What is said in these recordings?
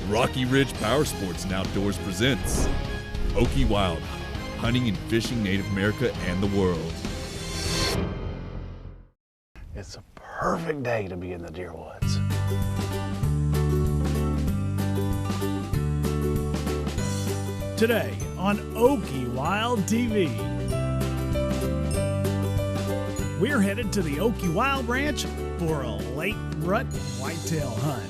Rocky Ridge Power Sports and Outdoors presents OkieWild, hunting and fishing Native America and the world. It's a perfect day to be in the deer woods. Today on OkieWild TV, we're headed to the OkieWild Ranch for a late rut whitetail hunt.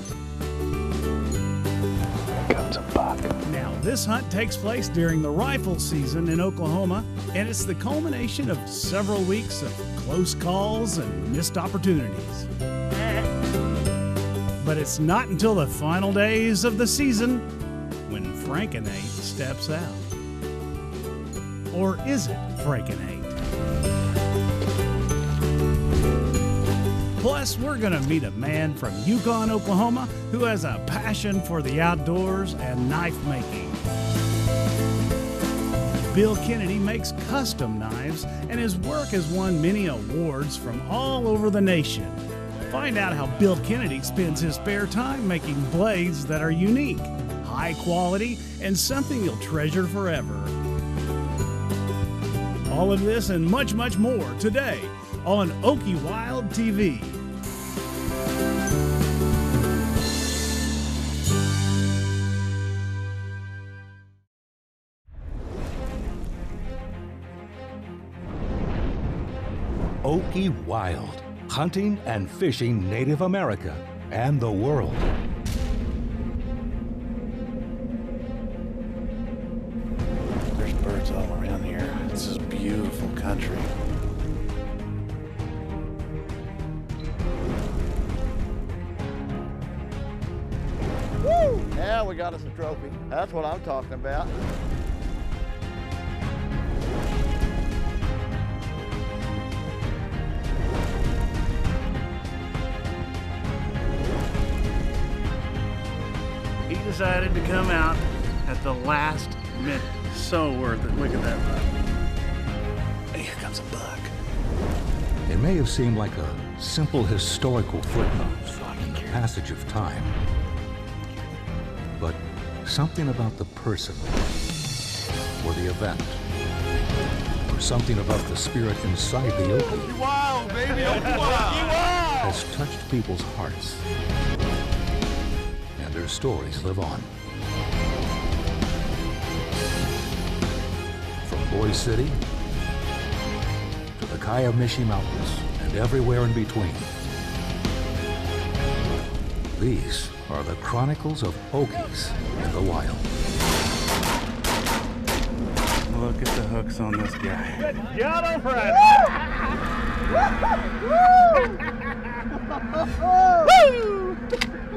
Here comes a buck. Now, this hunt takes place during the rifle season in Oklahoma, and it's the culmination of several weeks of close calls and missed opportunities. But it's not until the final days of the season when Frankenate steps out. Or is it Frankenate? Plus, we're gonna meet a man from Yukon, Oklahoma, who has a passion for the outdoors and knife making. Bill Kennedy makes custom knives, and his work has won many awards from all over the nation. Find out how Bill Kennedy spends his spare time making blades that are unique, high quality, and something you'll treasure forever. All of this and much, much more today on OkieWild TV. OkieWild, hunting and fishing Native America and the world. There's birds all around here. This is beautiful country. Woo! Yeah, we got us a trophy. That's what I'm talking about. He decided to come out at the last minute. So worth it. Look at that buck. Here comes a buck. It may have seemed like a simple historical footnote in the passage of time, but something about the person, or the event, or something about the spirit inside the Okie OkieWild, baby, OkieWild! has touched people's hearts, and their stories live on. From Boise City to the Kayamishi Mountains and everywhere in between. These are the chronicles of Okies in the wild. Look at the hooks on this guy. Got him, Fred! Woo!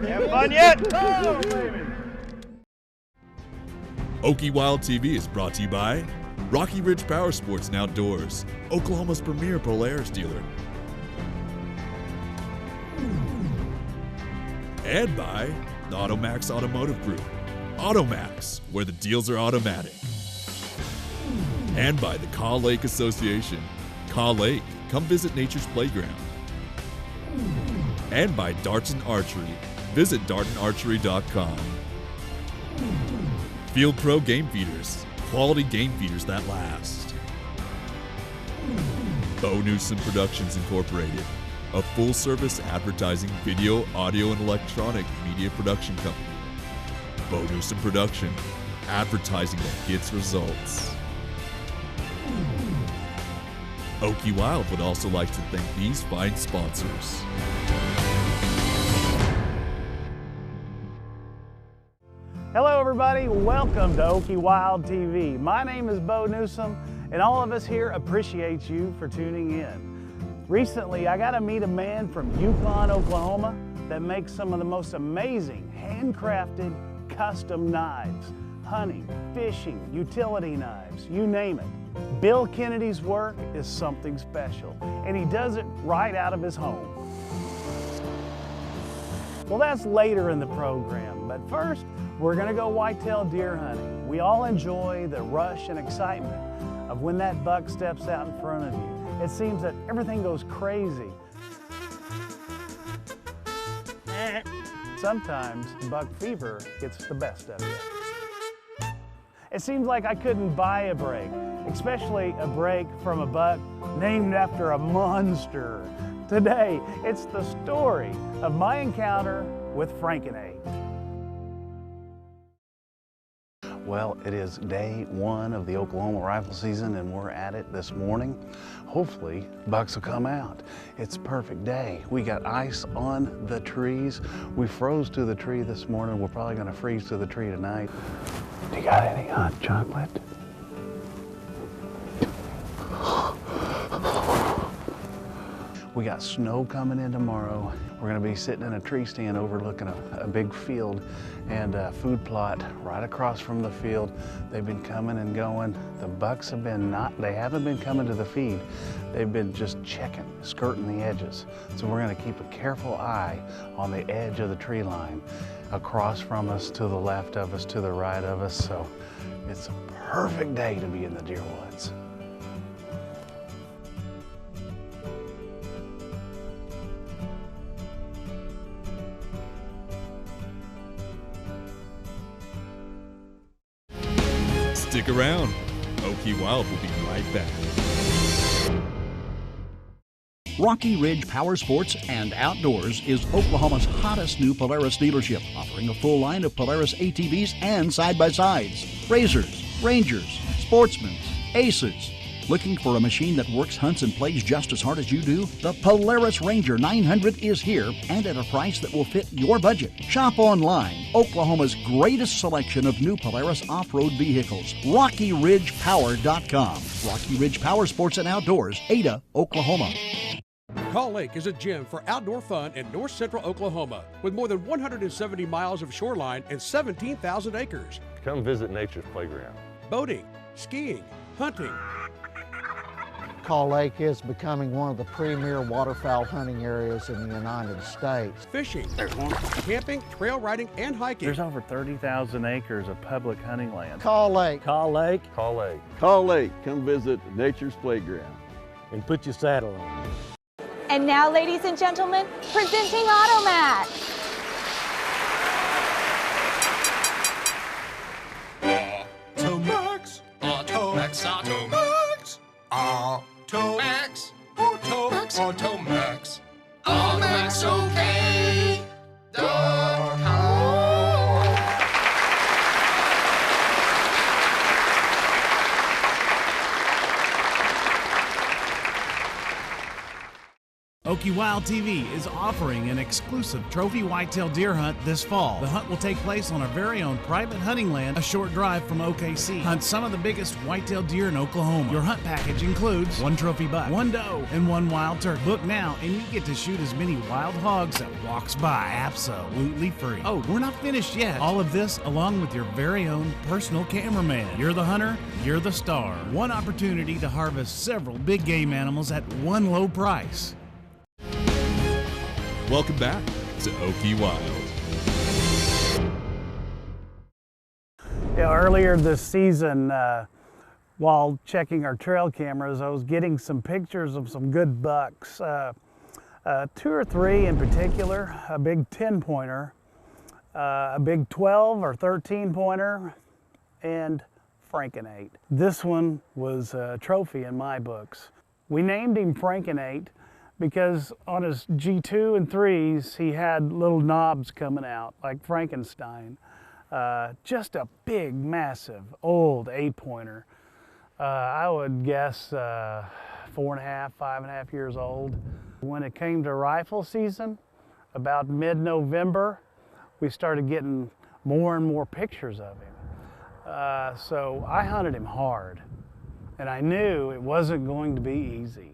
Have fun yet? Oh, baby! OkieWild TV is brought to you by Rocky Ridge Power Sports and Outdoors, Oklahoma's premier Polaris dealer. And by the Automax Automotive Group, Automax, where the deals are automatic. And by the Kaw Lake Association, Kaw Lake, come visit nature's playground. And by Darts and Archery, visit dartonarchery.com. Field Pro Game Feeders, quality game feeders that last. Bo Newsom Productions Incorporated, a full-service advertising, video, audio, and electronic media production company. Bo Newsom Production, advertising that gets results. OkieWild would also like to thank these fine sponsors. Hello everybody, welcome to OkieWild TV. My name is Bo Newsom, and all of us here appreciate you for tuning in. Recently, I got to meet a man from Yukon, Oklahoma that makes some of the most amazing handcrafted custom knives. Hunting, fishing, utility knives, you name it. Bill Kennedy's work is something special, and he does it right out of his home. Well, that's later in the program, but first, we're gonna go whitetail deer hunting. We all enjoy the rush and excitement of when that buck steps out in front of you. It seems that everything goes crazy. sometimes buck fever gets the best of you. It seems like I couldn't buy a break, especially a break from a buck named after a monster. Today, it's the story of my encounter with Frankenate. Well, it is day one of the Oklahoma rifle season and we're at it this morning. Hopefully, bucks will come out. It's a perfect day. We got ice on the trees. We froze to the tree this morning. We're probably gonna freeze to the tree tonight. You got any hot chocolate? We got snow coming in tomorrow. We're gonna be sitting in a tree stand overlooking a big field and a food plot right across from the field. They've been coming and going. The bucks have been they haven't been coming to the feed. They've been just checking, skirting the edges. So we're gonna keep a careful eye on the edge of the tree line, across from us, to the left of us, to the right of us. So it's a perfect day to be in the deer woods. Stick around. OkieWild will be right back. Rocky Ridge Power Sports and Outdoors is Oklahoma's hottest new Polaris dealership, offering a full line of Polaris ATVs and side-by-sides, Razors, Rangers, Sportsmans, Aces. Looking for a machine that works, hunts, and plays just as hard as you do? The Polaris Ranger 900 is here and at a price that will fit your budget. Shop online. Oklahoma's greatest selection of new Polaris off-road vehicles. RockyRidgePower.com. Rocky Ridge Power Sports and Outdoors, Ada, Oklahoma. Call Lake is a gem for outdoor fun in north central Oklahoma with more than 170 miles of shoreline and 17,000 acres. Come visit Nature's Playground. Boating, skiing, hunting. Call Lake is becoming one of the premier waterfowl hunting areas in the United States. Fishing, camping, trail riding, and hiking. There's over 30,000 acres of public hunting land. Call Lake. Call Lake Call Lake. Call Lake. Come visit Nature's Playground. and put your saddle on. And now, ladies and gentlemen, presenting Automat. Automax, Automax, Automax, Automax, Automax, Automax, AutomaxOK.com. OkieWild TV is offering an exclusive trophy whitetail deer hunt this fall. The hunt will take place on our very own private hunting land, a short drive from OKC. Hunt some of the biggest whitetail deer in Oklahoma. Your hunt package includes 1 trophy buck, 1 doe, and 1 wild turkey. Book now and you get to shoot as many wild hogs that walks by absolutely free. Oh, we're not finished yet. All of this along with your very own personal cameraman. You're the hunter, you're the star. One opportunity to harvest several big game animals at one low price. Welcome back to OkieWild. Yeah, earlier this season, while checking our trail cameras, I was getting some pictures of some good bucks. 2 or 3 in particular, a big 10-pointer, a big 12 or 13-pointer, and Frankenate. This one was a trophy in my books. We named him Frankenate because on his G2 and 3s, he had little knobs coming out like Frankenstein. Just a big, massive, old 8-pointer. I would guess 4.5, 5.5 years old. When it came to rifle season, about mid-November, we started getting more and more pictures of him. So I hunted him hard, and I knew it wasn't going to be easy.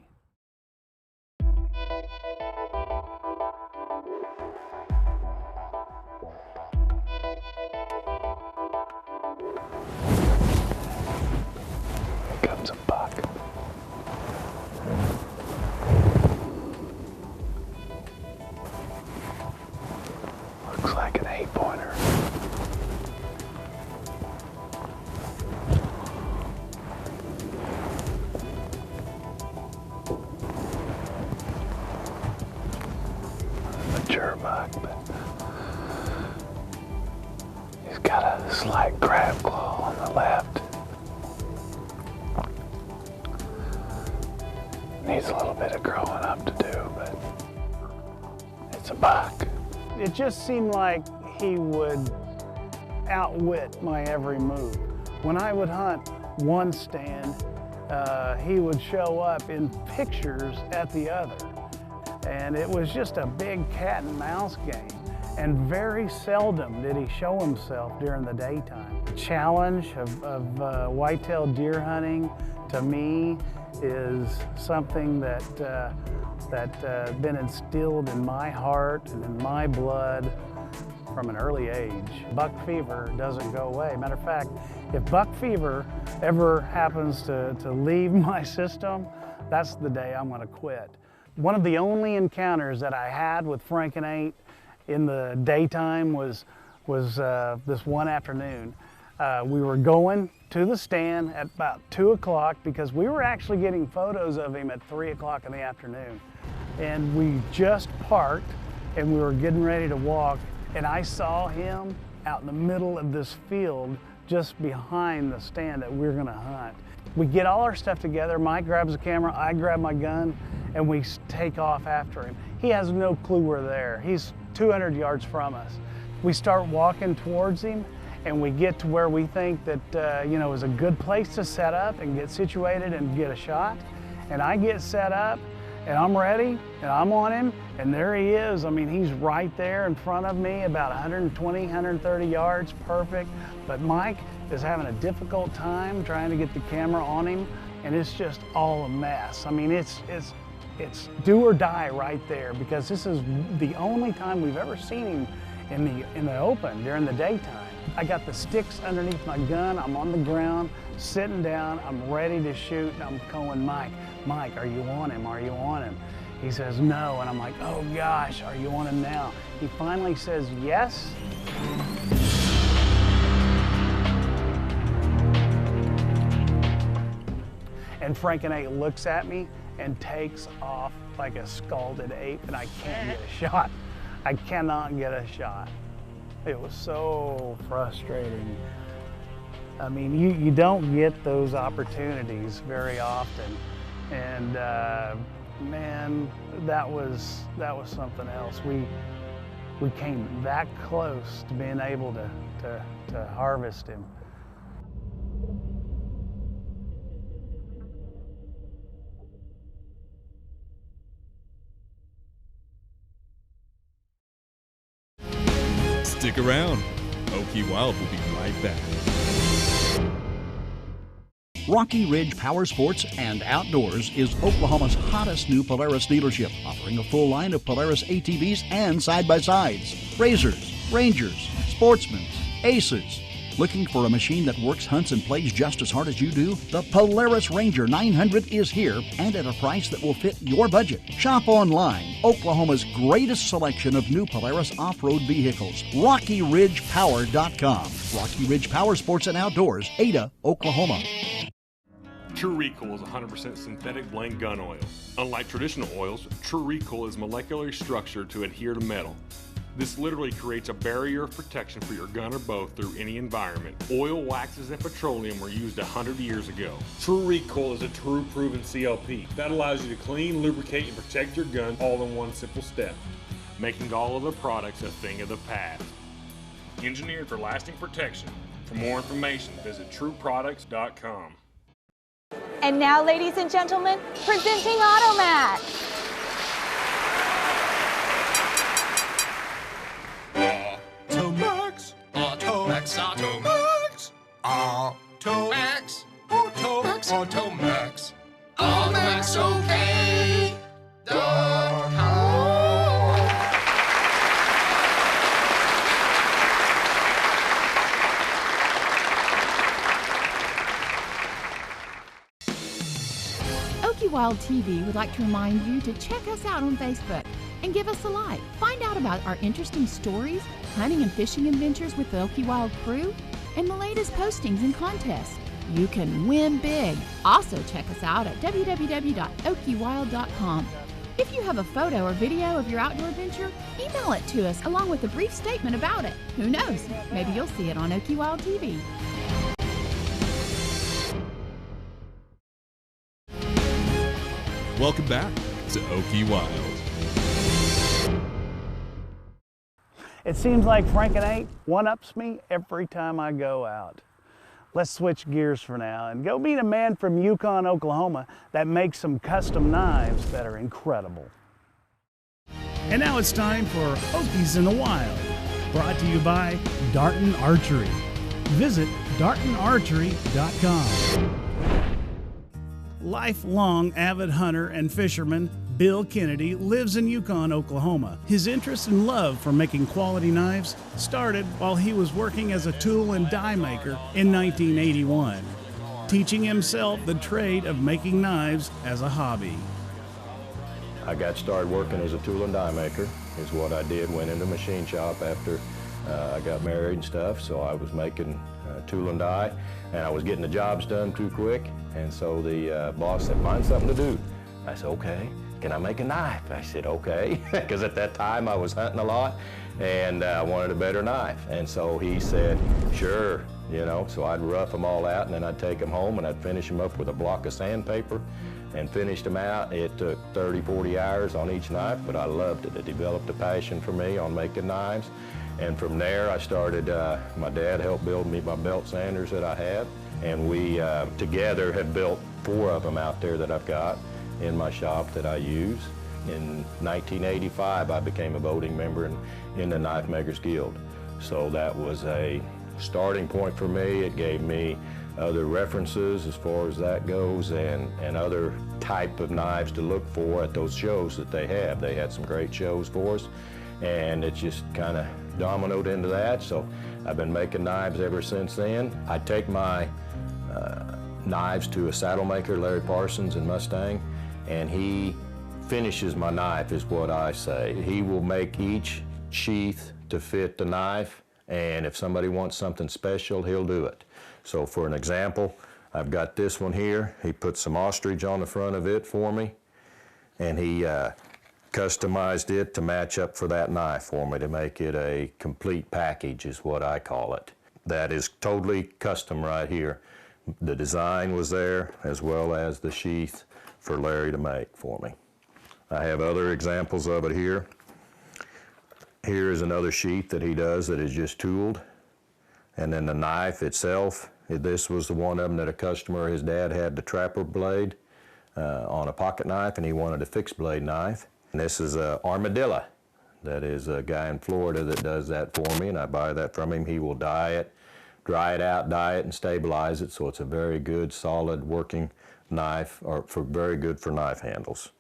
Comes a buck. Looks like an 8-pointer. Mature buck, but He's got a slight crab claw on the left. Needs a little bit of growing up to do, but it's a buck. It just seemed like he would outwit my every move. When I would hunt one stand, he would show up in pictures at the other. And it was just a big cat and mouse game. And very seldom did he show himself during the daytime. The challenge of whitetail deer hunting, to me, is something that's been instilled in my heart and in my blood from an early age. Buck fever doesn't go away. Matter of fact, if buck fever ever happens to leave my system, that's the day I'm gonna quit. One of the only encounters that I had with Frank and 8 in the daytime was this one afternoon. We were going to the stand at about 2 o'clock because we were actually getting photos of him at 3 o'clock in the afternoon. And we just parked and we were getting ready to walk, and I saw him out in the middle of this field just behind the stand that we're gonna hunt. We get all our stuff together. Mike grabs the camera, I grab my gun, and we take off after him. He has no clue we're there. He's 200 yards from us. We start walking towards him, and we get to where we think that is a good place to set up and get situated and get a shot. And I get set up, and I'm ready, and I'm on him, and there he is. I mean, he's right there in front of me, about 120, 130 yards, perfect. But Mike is having a difficult time trying to get the camera on him, and it's just all a mess. I mean, it's do or die right there, because this is the only time we've ever seen him in the open during the daytime. I got the sticks underneath my gun, I'm on the ground, sitting down, I'm ready to shoot, and I'm calling Mike. Mike, are you on him? Are you on him? He says no, and I'm like, oh gosh, are you on him now? He finally says yes. And Frank and 8 looks at me and takes off like a scalded ape, and I can't get a shot. I cannot get a shot. It was so frustrating. I mean, you don't get those opportunities very often, and man, that was something else. We came that close to being able to harvest him. Stick around. OkieWild will be right back. Rocky Ridge Power Sports and Outdoors is Oklahoma's hottest new Polaris dealership, offering a full line of Polaris ATVs and side-by-sides, Razors, Rangers, Sportsmans, Aces. Looking for a machine that works, hunts, and plays just as hard as you do? The Polaris Ranger 900 is here, and at a price that will fit your budget. Shop online. Oklahoma's greatest selection of new Polaris off-road vehicles. RockyRidgePower.com. Rocky Ridge Power Sports and Outdoors, Ada, Oklahoma. True Recoil is 100% synthetic blend gun oil. Unlike traditional oils, True Recoil is molecularly structured to adhere to metal. This literally creates a barrier of protection for your gun or bow through any environment. Oil, waxes, and petroleum were used 100 years ago. True Recoil is a true proven CLP that allows you to clean, lubricate, and protect your gun all in one simple step, making all other products a thing of the past. Engineered for lasting protection. For more information, visit trueproducts.com. And now, ladies and gentlemen, presenting Automat. Automax, Automax, Automax, Automax, Automax, Automax, AutomaxOK.com. OkieWild TV would like to remind you to check us out on Facebook and give us a like. Find out about our interesting stories, hunting and fishing adventures with the OkieWild crew, and the latest postings and contests. You can win big. Also check us out at www.okiewild.com. If you have a photo or video of your outdoor adventure, email it to us along with a brief statement about it. Who knows? Maybe you'll see it on OkieWild TV. Welcome back to OkieWild. It seems like Franken 8 one-ups me every time I go out. Let's switch gears for now and go meet a man from Yukon, Oklahoma that makes some custom knives that are incredible. And now it's time for Okies in the Wild, brought to you by Darton Archery. Visit dartonarchery.com. Lifelong avid hunter and fisherman Bill Kennedy lives in Yukon, Oklahoma. His interest and love for making quality knives started while he was working as a tool and die maker in 1981, teaching himself the trade of making knives as a hobby. I got started working as a tool and die maker, is what I did. Went into a machine shop after I got married and stuff, so I was making tool and die, and I was getting the jobs done too quick, and so the boss said, find something to do. I said, okay. Can I make a knife? I said, okay, because at that time I was hunting a lot and I wanted a better knife. And so he said, sure, you know, so I'd rough them all out and then I'd take them home and I'd finish them up with a block of sandpaper and finished them out. It took 30, 40 hours on each knife, but I loved it. It developed a passion for me on making knives. And from there I started, my dad helped build me my belt sanders that I have. And we together have built 4 of them out there that I've got in my shop that I use. In 1985, I became a voting member in the Knife Makers Guild. So that was a starting point for me. It gave me other references as far as that goes and other type of knives to look for at those shows that they have. They had some great shows for us, and it just kind of dominoed into that. So I've been making knives ever since then. I take my knives to a saddle maker, Larry Parsons in Mustang, and he finishes my knife, is what I say. He will make each sheath to fit the knife, and if somebody wants something special, he'll do it. So for an example, I've got this one here. He put some ostrich on the front of it for me, and he customized it to match up for that knife for me to make it a complete package, is what I call it. That is totally custom right here. The design was there, as well as the sheath for Larry to make for me. I have other examples of it here. Here is another sheath that he does that is just tooled. And then the knife itself, this was the one of them that a customer, his dad had the trapper blade on a pocket knife, and he wanted a fixed blade knife. And this is an armadillo. That is a guy in Florida that does that for me, and I buy that from him. He will dye it, dry it out, dye it, and stabilize it, so it's a very good, solid working knife, or very good for knife handles.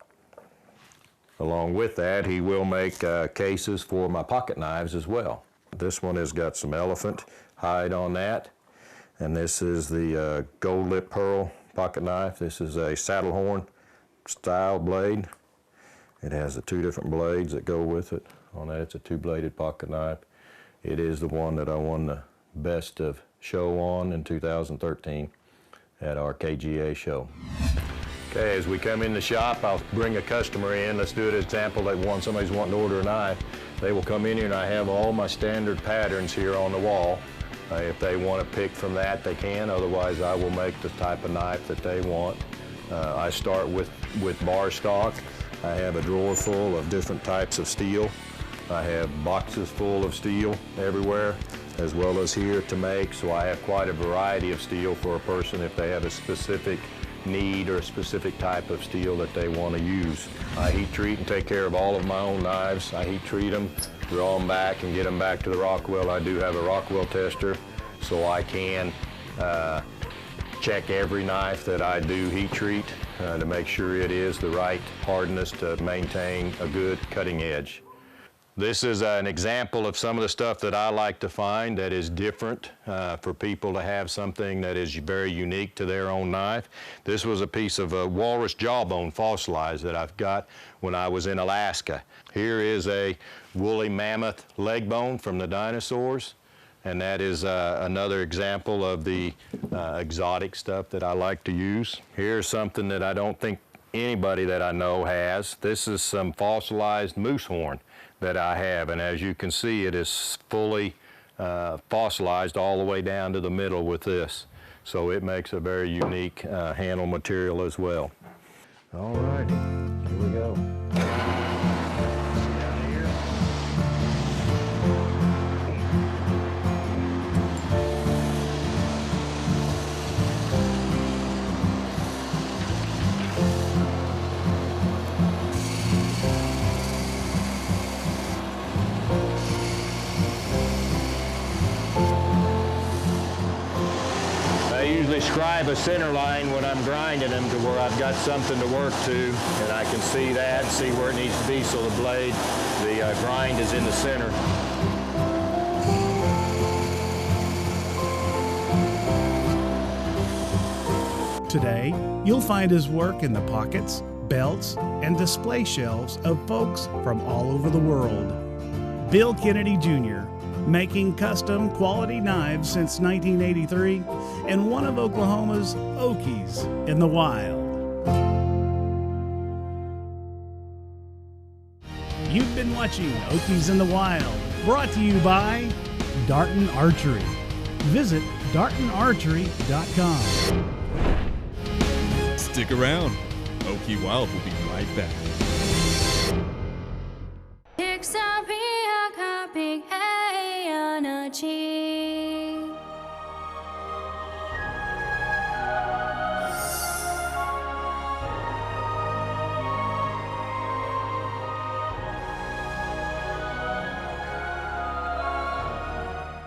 Along with that, he will make cases for my pocket knives as well. This one has got some elephant hide on that, and this is the gold lip pearl pocket knife. This is a saddle horn style blade. It has the 2 different blades that go with it. On that, it's a 2-bladed pocket knife. It is the one that I won the Best of Show on in 2013 at our KGA show. Okay, as we come in the shop, I'll bring a customer in. Let's do an example. Somebody's wanting to order a knife. They will come in here and I have all my standard patterns here on the wall. If they want to pick from that, they can. Otherwise, I will make the type of knife that they want. I start with bar stock. I have a drawer full of different types of steel. I have boxes full of steel everywhere, as well as here to make. So I have quite a variety of steel for a person if they have a specific need or a specific type of steel that they want to use. I heat treat and take care of all of my own knives. I heat treat them, draw them back, and get them back to the Rockwell. I do have a Rockwell tester, so I can check every knife that I do heat treat to make sure it is the right hardness to maintain a good cutting edge. This is an example of some of the stuff that I like to find that is different for people to have something that is very unique to their own knife. This was a piece of walrus jawbone fossilized that I've got when I was in Alaska. Here is a woolly mammoth leg bone from the dinosaurs, and that is another example of the exotic stuff that I like to use. Here's something that I don't think anybody that I know has. This is some fossilized moose horn that I have, and as you can see, it is fully fossilized all the way down to the middle with this. So it makes a very unique handle material as well. All right, here we go. Scribe a center line when I'm grinding them to where I've got something to work to, and I can see that, see where it needs to be, so the blade, the grind is in the center. Today, you'll find his work in the pockets, belts, and display shelves of folks from all over the world. Bill Kennedy Jr., making custom quality knives since 1983, and one of Oklahoma's Okies in the wild. You've been watching Okies in the Wild, brought to you by Darton Archery. Visit dartonarchery.com. Stick around. OkieWild will be right back.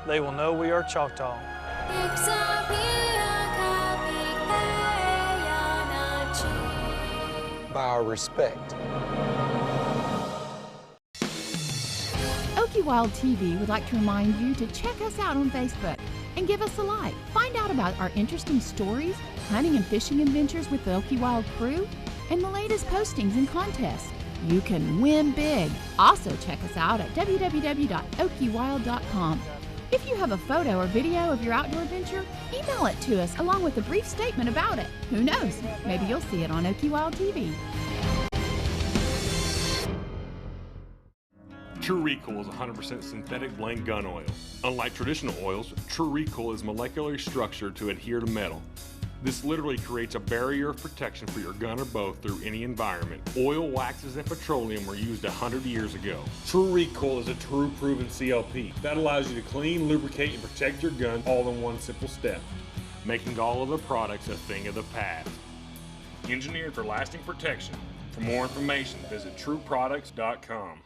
They will know we are Choctaw. By our respect. OkieWild TV would like to remind you to check us out on Facebook and give us a like. Find out about our interesting stories, hunting and fishing adventures with the OkieWild crew, and the latest postings and contests. You can win big. Also check us out at www.okiewild.com. If you have a photo or video of your outdoor adventure, email it to us along with a brief statement about it. Who knows? Maybe you'll see it on OkieWild TV. True Recoil is 100% synthetic blend gun oil. Unlike traditional oils, True Recoil is molecularly structured to adhere to metal. This literally creates a barrier of protection for your gun or bow through any environment. Oil, waxes, and petroleum were used 100 years ago. True Recoil is a true proven CLP that allows you to clean, lubricate, and protect your gun all in one simple step, making all other products a thing of the past. Engineered for lasting protection. For more information, visit trueproducts.com.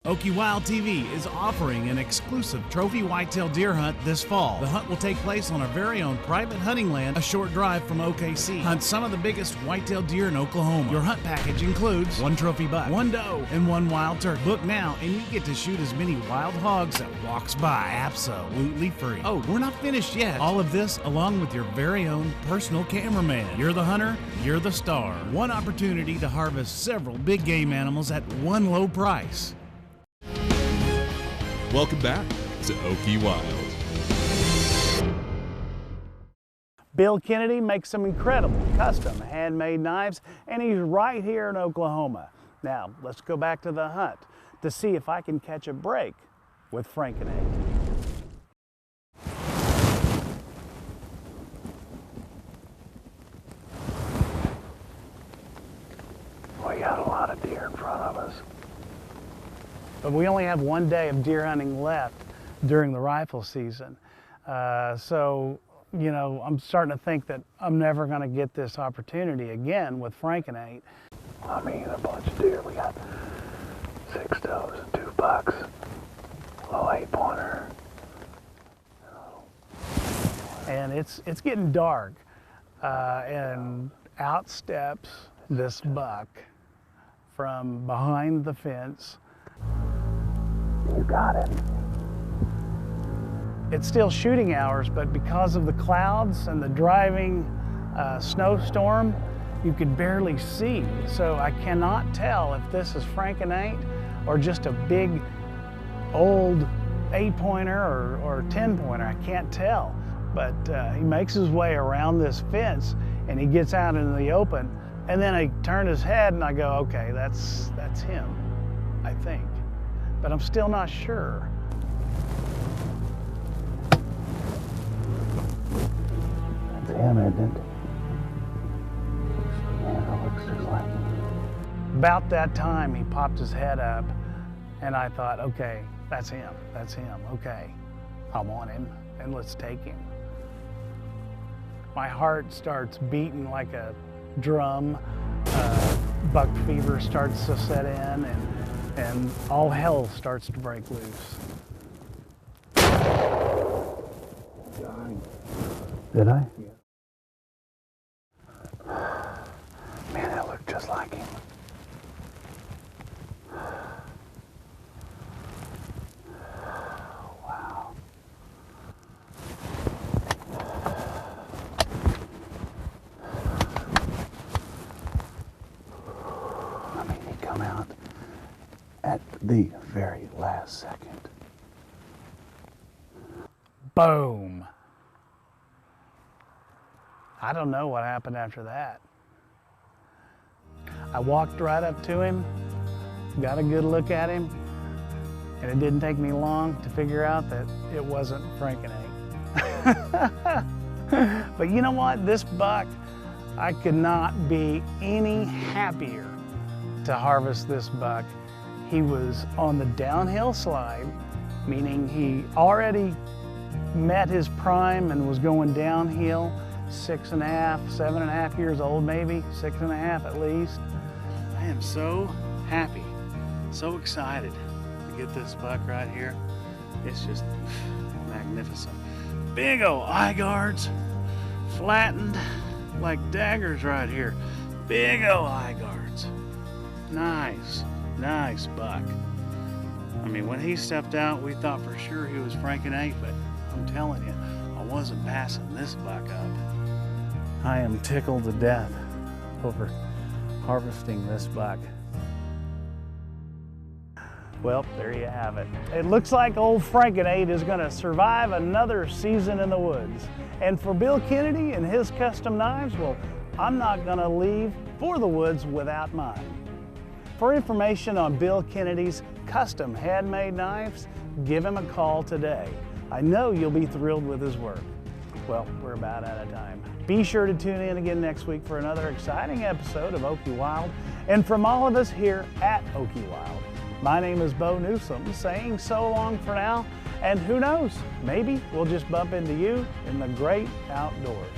OkieWild TV is offering an exclusive trophy whitetail deer hunt this fall. The hunt will take place on our very own private hunting land, a short drive from OKC. Hunt some of the biggest whitetail deer in Oklahoma. Your hunt package includes 1 trophy buck, 1 doe, and 1 wild turkey. Book now and you get to shoot as many wild hogs that walks by, absolutely free. Oh, we're not finished yet. All of this along with your very own personal cameraman. You're the hunter, you're the star. One opportunity to harvest several big game animals at one low price. Welcome back to OkieWild. Bill Kennedy makes some incredible custom handmade knives, and he's right here in Oklahoma. Now, let's go back to the hunt to see if I can catch a break with Frankenade. We got a lot of deer in front of us. But we only have 1 day of deer hunting left during the rifle season. So, you know, I'm starting to think that I'm never going to get this opportunity again with Frankenade. I mean, a bunch of deer. We got 6 does and 2 bucks, a little 8-pointer. And it's getting dark, and out steps this buck from behind the fence. You got it. It's still shooting hours, but because of the clouds and the driving snowstorm, you could barely see. So I cannot tell if this is Frankenade or just a big old 8-pointer or 10-pointer. I can't tell. But he makes his way around this fence and he gets out into the open And then I turn his head and I go, okay, that's him, I think. But I'm still not sure. That's him, isn't it? Yeah, that looks just like him. About that time, he popped his head up, and I thought, okay, that's him, okay. I want him, and let's take him. My heart starts beating like a drum. Buck fever starts to set in, and all hell starts to break loose. Did I? Yeah. Man, that looked just like him. Wow. I mean, he come out at the very last second. Boom. I don't know what happened after that. I walked right up to him, got a good look at him, and it didn't take me long to figure out that it wasn't Frankenate. But you know what? This buck, I could not be any happier to harvest this buck. He was on the downhill slide, meaning he already met his prime and was going downhill. 6.5, 7.5 years old maybe, 6.5 at least. I am so happy, so excited to get this buck right here. It's just magnificent. Big old eye guards, flattened like daggers right here. Big old eye guards. Nice, nice buck. I mean, when he stepped out, we thought for sure he was Frankenate, but I'm telling you, I wasn't passing this buck up. I am tickled to death over harvesting this buck. Well, there you have it. It looks like old Frankenate is going to survive another season in the woods. And for Bill Kennedy and his custom knives, well, I'm not going to leave for the woods without mine. For information on Bill Kennedy's custom handmade knives, give him a call today. I know you'll be thrilled with his work. Well, we're about out of time. Be sure to tune in again next week for another exciting episode of OkieWild. And from all of us here at OkieWild, my name is Bo Newsom, saying so long for now. And who knows, maybe we'll just bump into you in the great outdoors.